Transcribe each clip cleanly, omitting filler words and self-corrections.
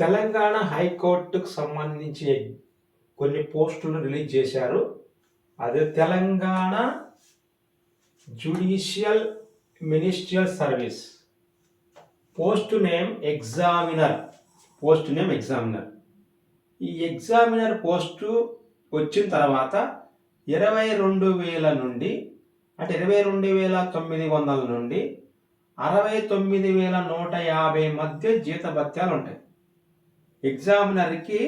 తెలంగాణ హైకోర్టుకు సంబంధించి కొన్ని పోస్టులు రిలీజ్ చేశారు. అదే Telangana judicial ministerial service. Post name examiner. ఈ ఎగ్జామినర్ పోస్టు వచ్చిన తర్వాత 22,000 నుండి అంటే 22,900 నుండి 69,150 మధ్య జీతభత్యాలు ఉంటాయి. ఎగ్జామినర్కి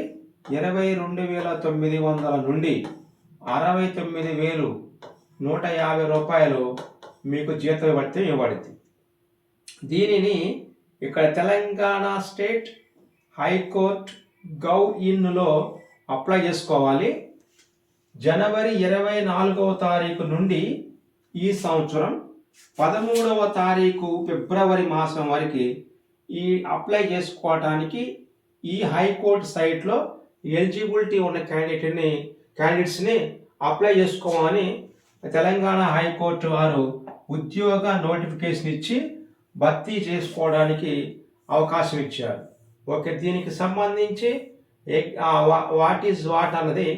22,900 నుండి 69,150 రూపాయలు మీకు జీతభత్యం ఇవ్వబడింది. దీనిని ఇక్కడ తెలంగాణ స్టేట్ హైకోర్టు గౌ-ఇన్లో అప్లై చేసుకోవాలి. జనవరి 24వ తారీఖు నుండి ఈ సంవత్సరం 13వ తారీఖు ఫిబ్రవరి మాసం వరకు ఈ అప్లై చేసుకోవటానికి ఈ హైకోర్టు సైట్లో ఎలిజిబిలిటీ ఉన్న క్యాండిడేట్స్ని అప్లై చేసుకోవాలని తెలంగాణ హైకోర్టు వారు ఉద్యోగ నోటిఫికేషన్ ఇచ్చి భర్తీ చేసుకోవడానికి అవకాశం ఇచ్చారు. ఓకే, దీనికి సంబంధించి వాట్ అన్నది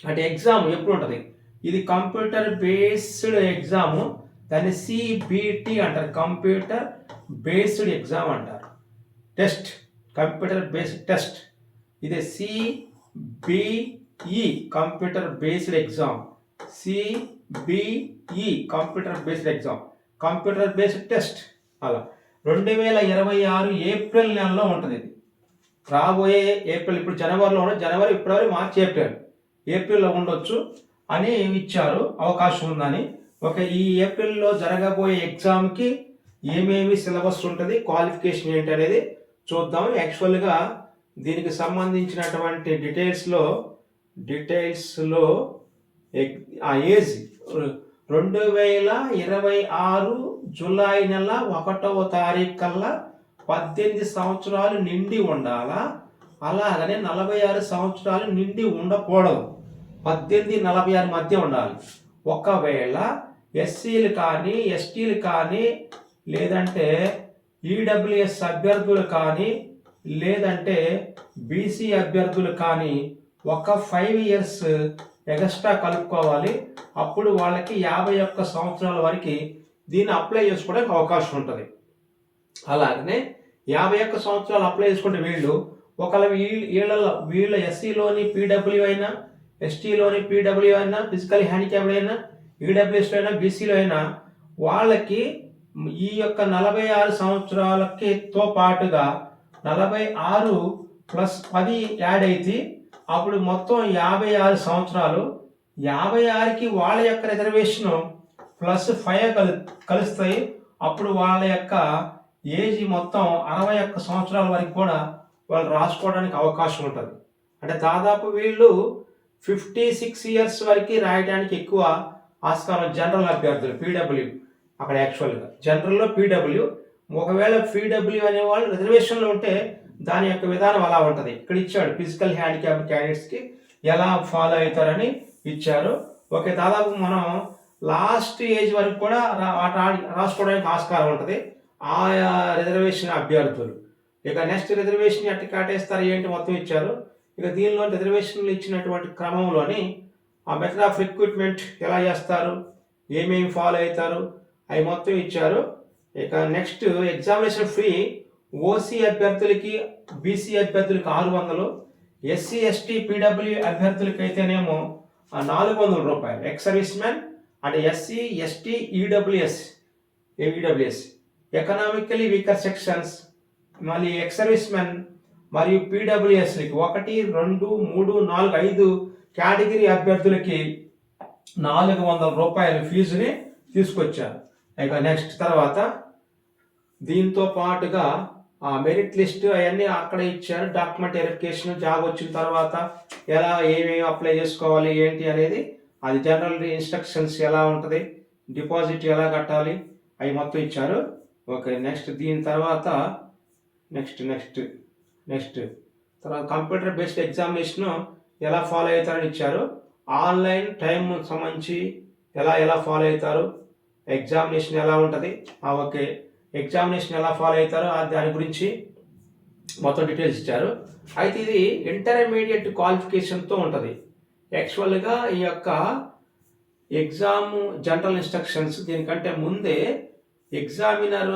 అంటే ఎగ్జామ్ ఎప్పుడు ఉంటుంది, ఇది కంప్యూటర్ బేస్డ్ ఎగ్జాము. దాన్ని సిబిటి అంటారు, కంప్యూటర్ బేస్డ్ ఎగ్జామ్ అంటారు. Test, computer based test. ఇది CBE computer based exam. CBE computer based exam, computer based test. అలా 2026 ఏప్రిల్ నెలలో ఉంటుంది. ఇది రాబోయే ఏప్రిల్, ఇప్పుడు జనవరిలో జనవరి, ఫిబ్రవరి, మార్చి, ఏప్రిల్లో ఉండొచ్చు అని ఇచ్చారు, అవకాశం ఉందని. ఓకే, ఈ ఏప్రిల్లో జరగబోయే ఎగ్జామ్కి ఏమేమి సిలబస్ ఉంటుంది, క్వాలిఫికేషన్ ఏంటి అనేది చూద్దాం. యాక్చువల్గా దీనికి సంబంధించినటువంటి డీటెయిల్స్లో ఆ ఏజ్ 2026 జూలై నెల 1వ తారీఖు కల్లా 18 సంవత్సరాలు నిండి ఉండాలా. అలాగనే 46 సంవత్సరాలు నిండి ఉండకూడదు. 18-46 మధ్య ఉండాలి. ఒకవేళ ఎస్సీలు కానీ, ఎస్టీలు కానీ, లేదంటే ఈడబ్ల్యూఎస్ అభ్యర్థులు కానీ, లేదంటే బీసీ అభ్యర్థులు కానీ ఒక 5 years ఎక్స్ట్రా కలుపుకోవాలి. అప్పుడు వాళ్ళకి 51 సంవత్సరాల వరకు దీన్ని అప్లై చేసుకోవడానికి అవకాశం ఉంటుంది. అలాగనే 51 సంవత్సరాలు అప్లై చేసుకుంటే ఒకవేళ వీళ్ళ ఎస్సీలోని పీడబ్ల్యూ అయినా, ఎస్టీలోని పీడబ్ల్యూ అయినా, ఫిజికల్ హ్యాండిక్యాప్డ్ అయినా, ఈడబ్ల్యూఎస్లో అయినా, బీసీలో అయినా వాళ్ళకి ఈ యొక్క 46 సంవత్సరాలతో పాటుగా 46 + 10 యాడ్ అయితే అప్పుడు మొత్తం 56 సంవత్సరాలు. 56కి వాళ్ళ యొక్క రిజర్వేషన్ +5 కలుస్తాయి. అప్పుడు వాళ్ళ యొక్క ఏజ్ మొత్తం 61 సంవత్సరాల వరకు కూడా వాళ్ళు రాసుకోవడానికి అవకాశం ఉంటుంది. అంటే దాదాపు వీళ్ళు 56 years వరకు రాయడానికి ఎక్కువ ఆస్కారం. జనరల్ అభ్యర్థులు పీడబ్ల్యూ అక్కడ యాక్చువల్గా జనరల్లో పీడబ్ల్యూ. ఒకవేళ పీడబ్ల్యూ అనే వాళ్ళు రిజర్వేషన్లో ఉంటే దాని యొక్క విధానం అలా ఉంటుంది. ఇక్కడ ఇచ్చాడు ఫిజికల్ హ్యాండిక్యాప్ క్యాండిడేట్స్కి ఎలా ఫాలో అవుతారని ఇచ్చారు. ఓకే, దాదాపు మనం లాస్ట్ ఏజ్ వరకు కూడా రాసుకోవడానికి ఆస్కారం ఉంటుంది ఆయా రిజర్వేషన్ అభ్యర్థులు. ఇక నెక్స్ట్ రిజర్వేషన్ ఎట్లా కాటేస్తారు ఏంటి మొత్తం ఇచ్చారు. ఇక దీనిలో రిజర్వేషన్లు ఇచ్చినటువంటి క్రమంలోని ఆ మెథడ్ ఆఫ్ రిక్రూట్మెంట్ ఎలా చేస్తారు, ఏమేమి ఫాలో అవుతారు అవి మొత్తం ఇచ్చారు. ఇక నెక్స్ట్ ఎగ్జామినేషన్ ఫీ ఓసీ అభ్యర్థులకి, బీసీ అభ్యర్థులకి 600, ఎస్సీ ఎస్టీ పీడబ్ల్యూ అభ్యర్థులకి అయితేనేమో 400 రూపాయలు. ఎక్స్ సర్వీస్ మ్యాన్ అంటే SC ST EWS economically weaker sections, మళ్ళీ ఎక్స్ సర్వీస్ మెన్ మరియు పీడబ్ల్యూఎస్లకి 1, 2, 3, 4, 5 కేటగిరీ అభ్యర్థులకి 400 రూపాయల ఫీజుని తీసుకొచ్చారు. ఇక నెక్స్ట్ తర్వాత దీంతో పాటుగా ఆ మెరిట్ లిస్ట్ అవన్నీ అక్కడ ఇచ్చారు. డాక్యుమెంట్ వెరిఫికేషన్, జాబ్ వచ్చిన తర్వాత ఎలా ఏమేమి అప్లై చేసుకోవాలి ఏంటి అనేది, అది జనరల్ ఇన్స్ట్రక్షన్స్ ఎలా ఉంటుంది, డిపాజిట్ ఎలా కట్టాలి అవి మొత్తం ఇచ్చారు. ఓకే, నెక్స్ట్ దీని తర్వాత నెక్స్ట్ తర్వాత కంప్యూటర్ బేస్డ్ ఎగ్జామినేషన్ ఎలా ఫాలో అవుతారని ఇచ్చారు. ఆన్లైన్ టైం సంబంధించి ఎలా ఫాలో అవుతారు, ఎగ్జామినేషన్ ఎలా ఉంటుంది, ఓకే ఎగ్జామినేషన్ ఎలా ఫాలో అవుతారో దాని గురించి మొత్తం డీటెయిల్స్ ఇచ్చారు. అయితే ఇది ఇంటర్మీడియట్ క్వాలిఫికేషన్తో ఉంటుంది. యాక్చువల్గా ఈ యొక్క ఎగ్జామ్ జనరల్ ఇన్స్ట్రక్షన్స్ దీనికంటే ముందే ఎగ్జామినర్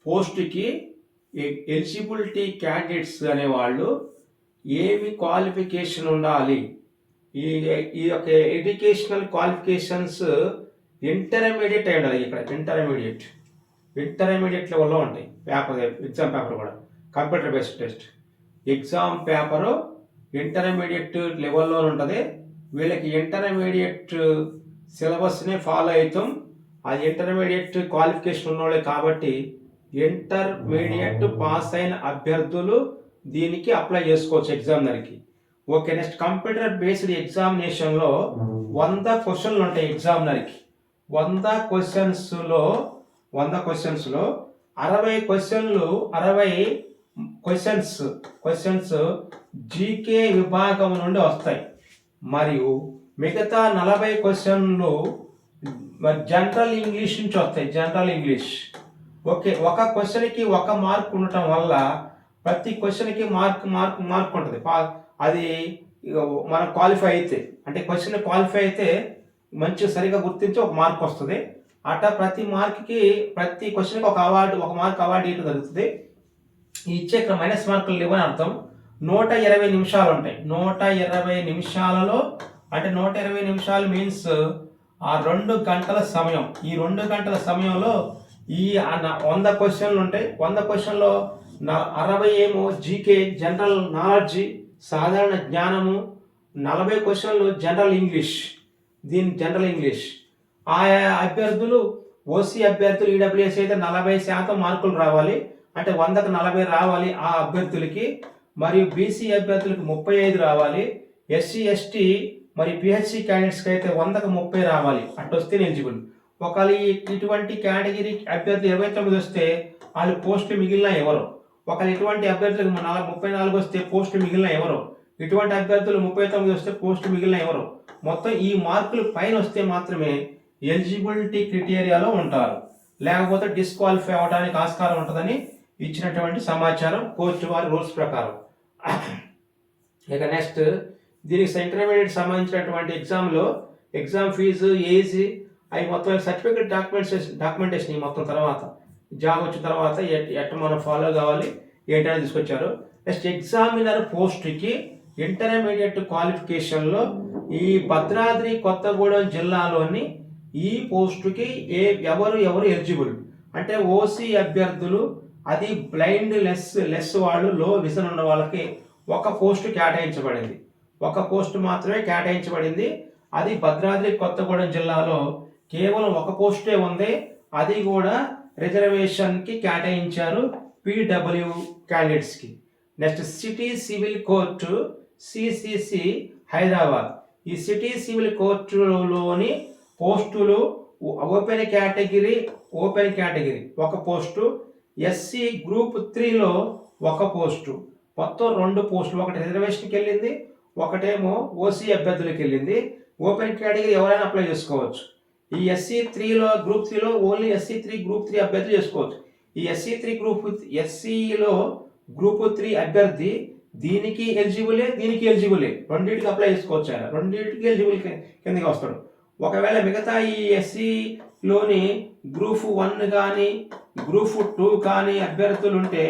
పోస్ట్కి ఎలిజిబిలిటీ క్యాండిడేట్స్ అనేవాళ్ళు ఏమి క్వాలిఫికేషన్ ఉండాలి, ఈ యొక్క ఎడ్యుకేషనల్ క్వాలిఫికేషన్స్ ఇంటర్మీడియట్ అయి ఉండాలి. ఇక్కడ ఇంటర్మీడియట్ లెవెల్లో ఉంటాయి పేపర్, ఎగ్జామ్ పేపర్ కూడా computer based test. Exam paper intermediate లెవెల్లో ఉంటుంది. వీళ్ళకి ఇంటర్మీడియట్ సిలబస్ని ఫాలో అవుతాం. అది ఇంటర్మీడియట్ క్వాలిఫికేషన్ ఉన్నోళ్ళే కాబట్టి ఇంటర్మీడియట్ పాస్ అయిన అభ్యర్థులు దీనికి అప్లై చేసుకోవచ్చు ఎగ్జామినర్కి. ఓకే, నెక్స్ట్ కంప్యూటర్ బేస్డ్ ఎగ్జామినేషన్లో 100 క్వశ్చన్లు ఉంటాయి ఎగ్జామినర్కి. 100 క్వశ్చన్స్లో 60 క్వశ్చన్స్ జీకే విభాగం నుండి వస్తాయి. మరియు మిగతా 40 క్వశ్చన్లు జనరల్ ఇంగ్లీష్ నుంచి వస్తాయి. General English. ఓకే, ఒక క్వశ్చన్కి 1 మార్క్ ఉండటం వల్ల ప్రతి క్వశ్చన్కి మార్క్ ఉంటుంది. అది మనం క్వాలిఫై అయితే, అంటే క్వశ్చన్ క్వాలిఫై అయితే మంచి సరిగా గుర్తించి 1 మార్క్ వస్తుంది. అట్లా ప్రతి క్వశ్చన్కి ఒక మార్క్ అవార్డు ఇవ్వడం జరుగుతుంది. ఇచ్చే మైనస్ మార్కులు లేవని అర్థం. 120 నిమిషాలు ఉంటాయి. 120 నిమిషాలలో, అంటే 120 నిమిషాలు మీన్స్ ఆ 2 గంటల సమయం. ఈ 2 గంటల సమయంలో ఈ 100 క్వశ్చన్లు ఉంటాయి. 100 క్వశ్చన్లో 60 ఏమో జీకే జనరల్ నాలెడ్జి, సాధారణ జ్ఞానము, 40 క్వశ్చన్లు జనరల్ ఇంగ్లీష్. జనరల్ ఇంగ్లీష్ ఆయా అభ్యర్థులు, ఓసీ అభ్యర్థులు ఈడబ్ల్యూఎస్ అయితే 40% మార్కులు రావాలి, అంటే 100కు 40 రావాలి ఆ అభ్యర్థులకి. మరియు బీసీ అభ్యర్థులకు 35 రావాలి. ఎస్సీ ఎస్టీ మరి పిహెచ్సి క్యాండిడేట్స్కి అయితే 100కు 30 రావాలి. అటు వస్తే ఎలిజిబుల్. ఒకవేళ ఇటువంటి కేటగిరీ అభ్యర్థులు 29 వస్తే వాళ్ళు పోస్టులు మిగిలిన ఎవరు. ఒకవేళ ఇటువంటి అభ్యర్థులకు 34 వస్తే పోస్టులు మిగిలిన ఎవరు. ఇటువంటి అభ్యర్థులు 39 వస్తే పోస్టులు మిగిలిన ఎవరు. మొత్తం ఈ మార్కులు పైన వస్తే మాత్రమే ఎలిజిబిలిటీ క్రైటీరియాలో ఉంటారు, లేకపోతే డిస్క్వాలిఫై అవ్వడానికి ఆస్కారం ఉంటుందని ఇచ్చినటువంటి సమాచారం కోర్టు వారి రూల్స్ ప్రకారం. ఇక నెక్స్ట్ దీనికి ఇంటర్మీడియట్ సంబంధించినటువంటి ఎగ్జామ్ ఫీజు, ఏజ్, అవి మొత్తం సర్టిఫికేట్ డాక్యుమెంటేషన్ మొత్తం తర్వాత జాబ్ వచ్చిన తర్వాత ఎట్ట మనం ఫాలో కావాలి ఏంటనేది తీసుకొచ్చారు. నెక్స్ట్ ఎగ్జామినర్ పోస్ట్కి ఇంటర్మీడియట్ క్వాలిఫికేషన్లో ఈ భద్రాద్రి కొత్తగూడెం జిల్లాలోని ఈ పోస్టుకి ఎవరు ఎలిజిబుల్ అంటే ఓసీ అభ్యర్థులు, అది బ్లైండ్ లెస్ వాళ్ళు, లో విజన్ ఉన్న వాళ్ళకి ఒక పోస్టు కేటాయించబడింది. ఒక పోస్టు మాత్రమే కేటాయించబడింది. అది భద్రాద్రి కొత్తగూడెం జిల్లాలో కేవలం ఒక పోస్టే ఉంది. అది కూడా రిజర్వేషన్కి కేటాయించారు పీడబ్ల్యూ క్యాండిడేట్స్కి. Next city civil court CCC Hyderabad. ఈ సిటీ సివిల్ కోర్టులోని పోస్టులు ఓపెన్ కేటగిరీ ఒక పోస్టు, ఎస్సీ గ్రూప్ 3లో ఒక పోస్టు, మొత్తం 2 పోస్టులు. ఒకటి రిజర్వేషన్కి వెళ్ళింది, ఒకటేమో ఓసీ అభ్యర్థులకు వెళ్ళింది. ఓపెన్ కేటగిరీ ఎవరైనా అప్లై చేసుకోవచ్చు. ఈ గ్రూప్ 3లో ఓన్లీ SC3 గ్రూప్ 3 అభ్యర్థులు చేసుకోవచ్చు. ఈ ఎస్సీలో గ్రూప్ 3 అభ్యర్థి దీనికి ఎలిజిబులే, దీనికి ఎలిజిబులే, రెండింటికి అప్లై చేసుకోవచ్చు. ఆయన రెండింటికి ఎలిజిబుల్ కిందకి వస్తాడు. ఒకవేళ మిగతా ఈ ఎస్సీలోని గ్రూప్ 1 కానీ గ్రూప్ 2 కానీ అభ్యర్థులు ఉంటే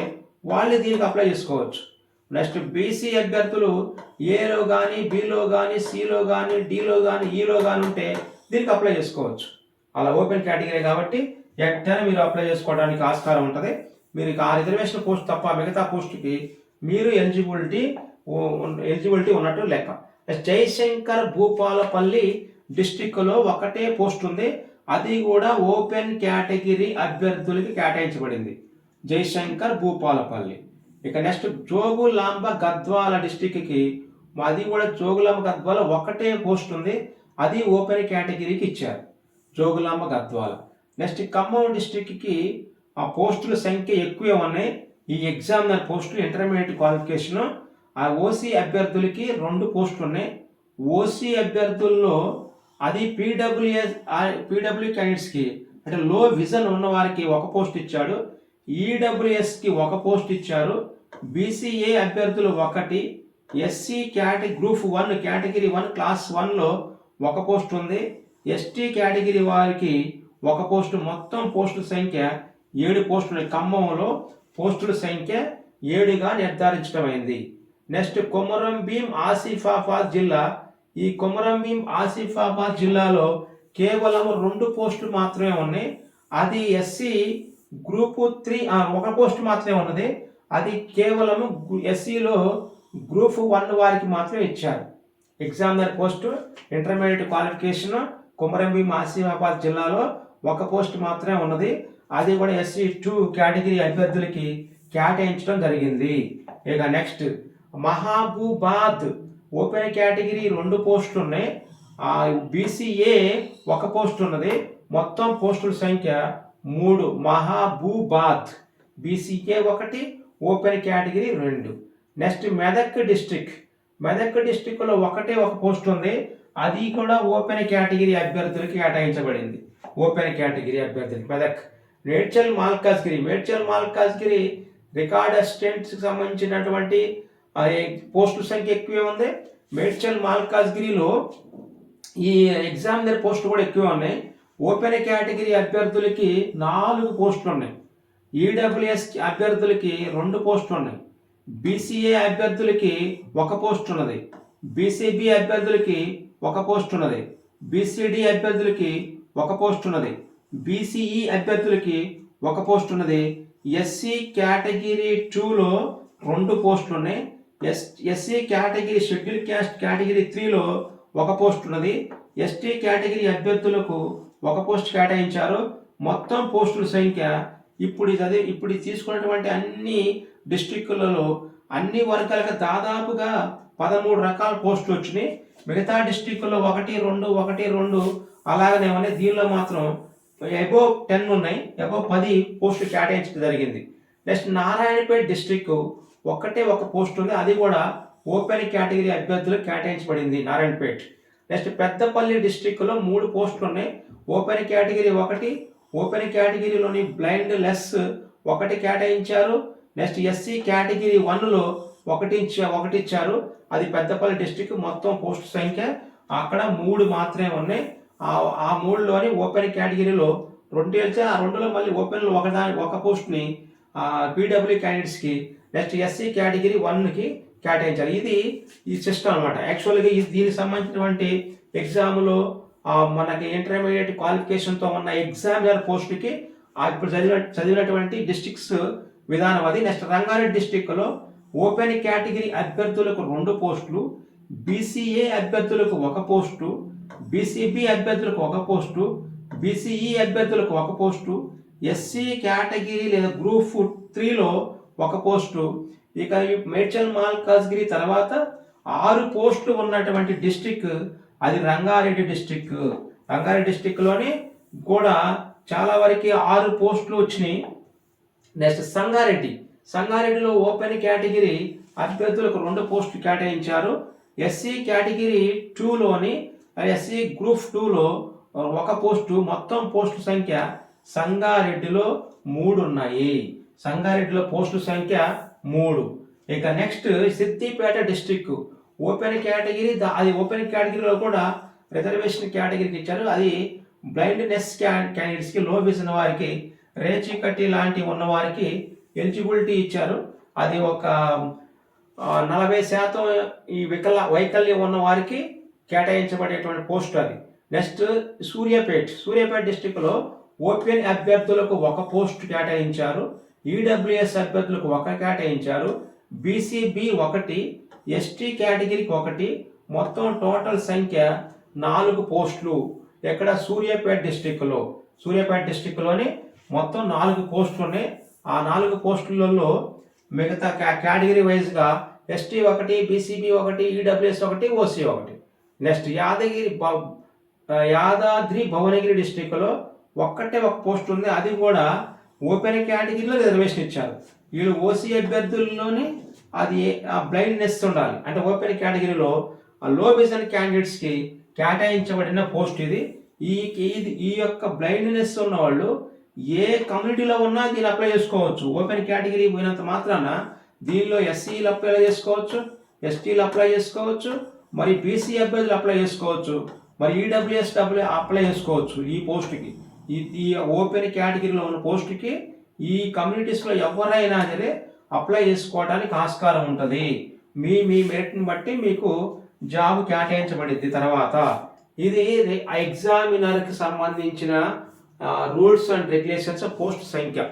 వాళ్ళు దీనికి అప్లై చేసుకోవచ్చు. నెక్స్ట్ బీసీ అభ్యర్థులు ఏలో కానీ, బిలో కానీ, సిలో కానీ, డిలో కానీ, ఈలో కానీ ఉంటే దీనికి అప్లై చేసుకోవచ్చు. అలా ఓపెన్ కేటగిరీ కాబట్టి ఎక్కడైనా మీరు అప్లై చేసుకోవడానికి ఆస్కారం ఉంటుంది. మీరు ఆ రిజర్వేషన్ పోస్ట్ తప్ప మిగతా పోస్టుకి మీరు ఎలిజిబిలిటీ ఉన్నట్టు లెక్క. జయశంకర్ భూపాలపల్లి డిస్టిక్లో ఒకటే పోస్ట్ ఉంది. అది కూడా ఓపెన్ కేటగిరీ అభ్యర్థులకి కేటాయించబడింది, జయశంకర్ భూపాలపల్లి. ఇక నెక్స్ట్ జోగులాంబ గద్వాల డిస్టిక్కి, అది కూడా జోగులాంబ గద్వాల ఒకటే పోస్ట్ ఉంది. అది ఓపెన్ కేటగిరీకి ఇచ్చారు, జోగులాంబ గద్వాల. నెక్స్ట్ ఖమ్మం డిస్టిక్కి ఆ పోస్టుల సంఖ్య ఎక్కువే ఉన్నాయి. ఈ ఎగ్జామినర్ పోస్టులు ఇంటర్మీడియట్ క్వాలిఫికేషన్. ఆ ఓసీ అభ్యర్థులకి 2 పోస్టులు ఉన్నాయి. ఓసీ అభ్యర్థుల్లో అది పీడబ్ల్యూ క్యాండిడేట్స్కి, అంటే లో విజన్ ఉన్న వారికి ఒక పోస్ట్ ఇచ్చాడు. ఈడబ్ల్యూఎస్కి ఒక పోస్ట్ ఇచ్చారు. బీసీఏ అభ్యర్థులు 1, ఎస్సీ గ్రూప్ 1 కేటగిరీ 1 క్లాస్ 1లో ఒక పోస్ట్ ఉంది. ఎస్టీ కేటగిరీ వారికి ఒక పోస్టు. మొత్తం పోస్టుల సంఖ్య 7 పోస్టులు. ఖమ్మంలో పోస్టుల సంఖ్య 7గా నిర్ధారించడమైంది. నెక్స్ట్ కొమరంభీం ఆసిఫాబాద్ జిల్లా. ఈ కొమరంభీం ఆసిఫాబాద్ జిల్లాలో కేవలం 2 పోస్టులు మాత్రమే ఉన్నాయి. అది ఎస్సీ గ్రూప్ 3 ఒక పోస్ట్ మాత్రమే ఉన్నది. అది కేవలం ఎస్సీలో గ్రూప్ 1 వారికి మాత్రమే ఇచ్చారు. Examiner post intermediate qualification Komaram Bheem Asifabad జిల్లాలో ఒక పోస్ట్ మాత్రమే ఉన్నది. అది కూడా ఎస్సీ 2 కేటగిరీ అభ్యర్థులకి కేటాయించడం జరిగింది. ఇక నెక్స్ట్ మహబూబాద్ ఓపెన్ కేటగిరీ 2 పోస్టులు ఉన్నాయి. బీసీఏ ఒక పోస్ట్ ఉన్నది. మొత్తం పోస్టుల సంఖ్య 3. Mahabubabad BCA 1 open category 2. Next Medak డిస్టిక్లో ఒక పోస్ట్ ఉంది. అది కూడా ఓపెన్ కేటగిరీ అభ్యర్థులకి కేటాయించబడింది. ఓపెన్ కేటగిరీ అభ్యర్థులకి మెదక్. మేడ్చల్ మాల్కాజ్గిరి రికార్డ్ అసిస్టెంట్స్కి సంబంధించినటువంటి పోస్టుల సంఖ్య ఎక్కువే ఉంది. మేడ్చల్ మాల్కాజ్గిరిలో ఈ ఎగ్జామినర్ పోస్టులు కూడా ఎక్కువే ఉన్నాయి. ఓపెన్ కేటగిరీ అభ్యర్థులకి 4 పోస్టులు ఉన్నాయి. ఈడబ్ల్యూఎస్ అభ్యర్థులకి 2 పోస్టులు ఉన్నాయి. బీసీఏ అభ్యర్థులకి 1 పోస్ట్ ఉన్నది. బీసీబీ అభ్యర్థులకి 1 పోస్ట్ ఉన్నది. బీసీడీ అభ్యర్థులకి 1 పోస్ట్ ఉన్నది. బీసీఈ అభ్యర్థులకి 1 పోస్ట్ ఉన్నది. ఎస్సీ కేటగిరీ 2లో 2 పోస్టులు ఉన్నాయి. SC category schedule caste category 3లో 1 పోస్ట్ ఉన్నది. ఎస్టీ కేటగిరీ అభ్యర్థులకు 1 పోస్ట్ కేటాయించారు. మొత్తం పోస్టుల సంఖ్య ఇప్పుడు తీసుకున్నటువంటి అన్ని డిస్ట్రిక్టులలో అన్ని వర్గాలకు దాదాపుగా 13 రకాల పోస్టులు వచ్చినాయి. మిగతా డిస్ట్రిక్టుల్లో 1, 2 అలాగనే ఉన్నాయి. దీనిలో మాత్రం అబోవ్ 10 ఉన్నాయి. అబోవ్ 10 పోస్టులు కేటాయించడం జరిగింది. నెక్స్ట్ నారాయణపేట డిస్ట్రిక్ట్ ఒక పోస్ట్ ఉంది. అది కూడా ఓపెన్ కేటగిరీ అభ్యర్థులకు కేటాయించబడింది నారాయణపేట. నెక్స్ట్ పెద్దపల్లి డిస్ట్రిక్ట్లో 3 పోస్టులు ఉన్నాయి. ఓపెన్ కేటగిరీ 1, ఓపెన్ కేటగిరీలోని బ్లైండ్ లెస్ 1 కేటాయించారు. నెక్స్ట్ ఎస్సీ కేటగిరీ 1లో 1 ఇచ్చారు. అది పెద్దపల్లి డిస్ట్రిక్ట్. మొత్తం పోస్ట్ సంఖ్య అక్కడ 3 మాత్రమే ఉన్నాయి. ఆ 3లోని ఓపెన్ కేటగిరీలో 2 ఇచ్చి ఆ 2లో మళ్ళీ ఓపెన్లో ఒక పోస్ట్ని పీడబ్ల్యూ క్యాండిడేట్స్కి, నెక్స్ట్ ఎస్సీ కేటగిరీ 1కి కేటాయించారు. ఇది ఈ సిస్టమ్ అనమాట. యాక్చువల్గా దీనికి సంబంధించినటువంటి ఎగ్జామ్లో మనకి ఇంటర్మీడియట్ క్వాలిఫికేషన్తో ఉన్న ఎగ్జామినర్ పోస్టుకి ఇప్పుడు చదివినటువంటి డిస్ట్రిక్ట్స్ విధానం అది. నెక్స్ట్ రంగారెడ్డి డిస్ట్రిక్ట్లో ఓపెన్ కేటగిరీ అభ్యర్థులకు 2 పోస్టులు, బీసీఏ అభ్యర్థులకు 1 పోస్టు, బీసీబీ అభ్యర్థులకు 1 పోస్టు, బీసీఈ అభ్యర్థులకు 1 పోస్టు, ఎస్సీ కేటగిరీ లేదా గ్రూప్ 3లో 1 పోస్టు. ఇక మేడ్చల్ మాల్కాజ్గిరి తర్వాత 6 పోస్టులు ఉన్నటువంటి డిస్ట్రిక్ట్ అది రంగారెడ్డి డిస్ట్రిక్ట్. రంగారెడ్డి డిస్ట్రిక్ట్లోని కూడా చాలా వరకు 6 పోస్టులు వచ్చినాయి. నెక్స్ట్ సంగారెడ్డిలో ఓపెన్ కేటగిరీ అభ్యర్థులకు 2 పోస్టులు కేటాయించారు. ఎస్సీ కేటగిరీ 2లోని ఎస్సీ గ్రూప్ 2లో 1 పోస్టు. మొత్తం పోస్టు సంఖ్య సంగారెడ్డిలో 3 ఉన్నాయి. సంగారెడ్డిలో పోస్టు సంఖ్య 3. ఇక next Siddipet district open category. అది ఓపెన్ కేటగిరీలో కూడా రిజర్వేషన్ కేటగిరీకి ఇచ్చారు. అది బ్లైండ్నెస్ క్యాండిడేట్స్కి, లో విజన్ వారికి, రేచీకట్టి లాంటి ఉన్న వారికి ఎలిజిబిలిటీ ఇచ్చారు. అది ఒక 40% ఈ వైకల్యం ఉన్న వారికి కేటాయించబడేటువంటి పోస్ట్ అది. నెక్స్ట్ సూర్యాపేట డిస్ట్రిక్ట్లో ఓపెన్ అభ్యర్థులకు 1 పోస్ట్ కేటాయించారు. ఈడబ్ల్యూఎస్ అభ్యర్థులకు 1 కేటాయించారు. బీసీబీ 1, ఎస్టీ కేటగిరీకి 1. మొత్తం టోటల్ సంఖ్య 4 పోస్టులు. ఇక్కడ సూర్యాపేట డిస్ట్రిక్ట్లోని మొత్తం 4 పోస్టులు ఉన్నాయి. ఆ 4 పోస్టులలో మిగతా కేటగిరీ వైజ్గా ST 1, BCB 1, EWS 1, OC 1. Next Yadadri Bhuvanagiri డిస్ట్రిక్ట్లో 1 పోస్ట్ ఉంది. అది కూడా ఓపెన్ కేటగిరీలో రిజర్వేషన్ ఇచ్చారు. వీళ్ళు ఓసీ అభ్యర్థుల్లోని అది బ్లైండ్నెస్ ఉండాలి. అంటే ఓపెన్ కేటగిరీలో లో విజన్ క్యాండిడేట్స్కి కేటాయించబడిన పోస్ట్ ఇది. ఈ యొక్క బ్లైండ్నెస్ ఉన్న వాళ్ళు ఏ కమ్యూనిటీలో ఉన్నా దీన్ని అప్లై చేసుకోవచ్చు. ఓపెన్ కేటగిరీ పోయినంత మాత్రాన దీనిలో ఎస్సీలు అప్లై చేసుకోవచ్చు, ఎస్టీలు అప్లై చేసుకోవచ్చు, మరి బీసీ అభ్యర్థులు అప్లై చేసుకోవచ్చు, మరి ఈడబ్ల్యూఎస్ అప్లై చేసుకోవచ్చు. ఈ పోస్టుకి ఈ ఓపెన్ కేటగిరీలో ఉన్న పోస్టుకి ఈ కమ్యూనిటీస్లో ఎవరైనా సరే అప్లై చేసుకోవడానికి ఆస్కారం ఉంటుంది. మీ మెరిట్ని బట్టి మీకు జాబ్ కేటాయించబడింది. తర్వాత ఇది ఎగ్జామినర్కి సంబంధించిన రూల్స్ అండ్ రెగ్యులేషన్స్ పోస్ట్ సంఖ్య